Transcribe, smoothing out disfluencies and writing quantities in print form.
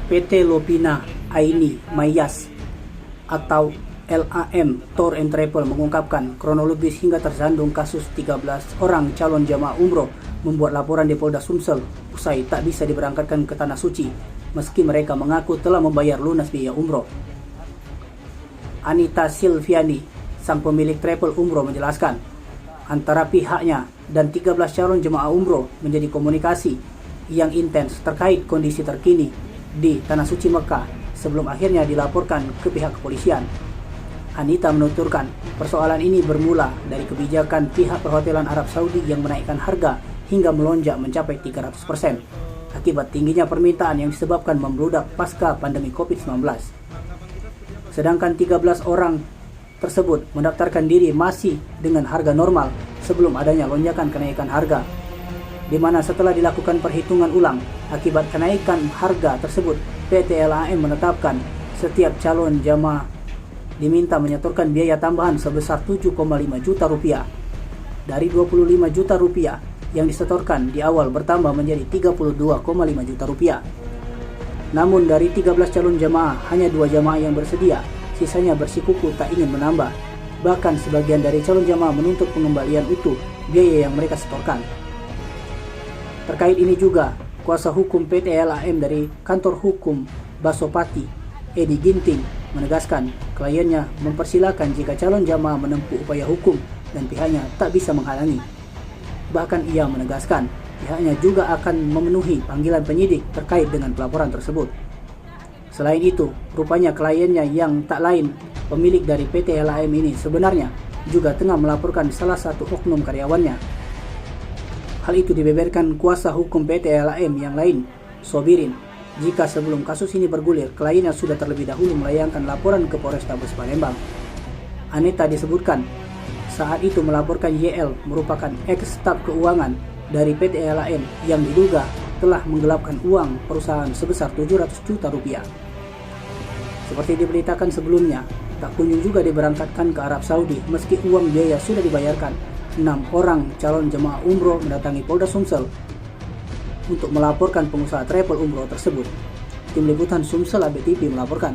PT Lopina Aini Mayas atau LAM Tour and Travel mengungkapkan kronologis hingga tersandung kasus 13 orang calon jamaah umroh membuat laporan di Polda Sumsel usai tak bisa diberangkatkan ke Tanah Suci meski mereka mengaku telah membayar lunas biaya umroh. Anita Silviani, sang pemilik travel umroh, menjelaskan antara pihaknya dan 13 calon jemaah umroh menjadi komunikasi yang intens terkait kondisi terkini di Tanah Suci Mekah sebelum akhirnya dilaporkan ke pihak kepolisian. Anita menuturkan persoalan ini bermula dari kebijakan pihak perhotelan Arab Saudi yang menaikkan harga hingga melonjak mencapai 300% akibat tingginya permintaan yang disebabkan membludak pasca pandemi COVID-19. Sedangkan 13 orang tersebut mendaftarkan diri masih dengan harga normal sebelum adanya lonjakan kenaikan harga, di mana setelah dilakukan perhitungan ulang akibat kenaikan harga tersebut, PT LAM menetapkan setiap calon jamaah diminta menyetorkan biaya tambahan sebesar 7,5 juta rupiah. Dari 25 juta rupiah yang disetorkan di awal bertambah menjadi 32,5 juta rupiah. Namun dari 13 calon jamaah, hanya 2 jamaah yang bersedia, sisanya bersikukuh tak ingin menambah. Bahkan sebagian dari calon jamaah menuntut pengembalian utuh biaya yang mereka setorkan. Terkait ini juga, kuasa hukum PT LAM dari Kantor Hukum Basopati, Edi Ginting, menegaskan kliennya mempersilahkan jika calon jamaah menempuh upaya hukum dan pihaknya tak bisa menghalangi. Bahkan ia menegaskan pihaknya juga akan memenuhi panggilan penyidik terkait dengan pelaporan tersebut. Selain itu, rupanya kliennya yang tak lain pemilik dari PT LAM ini sebenarnya juga tengah melaporkan salah satu oknum karyawannya. Hal itu dibeberkan kuasa hukum PT LAM yang lain, Sobirin, jika sebelum kasus ini bergulir, kliennya sudah terlebih dahulu melayangkan laporan ke Polrestabes Palembang. Anita disebutkan saat itu melaporkan YL merupakan ex-staf keuangan dari PT LAM yang diduga telah menggelapkan uang perusahaan sebesar 700 juta rupiah. Seperti diberitakan sebelumnya, tak kunjung juga diberangkatkan ke Arab Saudi meski uang biaya sudah dibayarkan. 6 orang calon jemaah umroh mendatangi Polda Sumsel untuk melaporkan pengusaha travel umroh tersebut. Tim Liputan Sumsel ABTV melaporkan.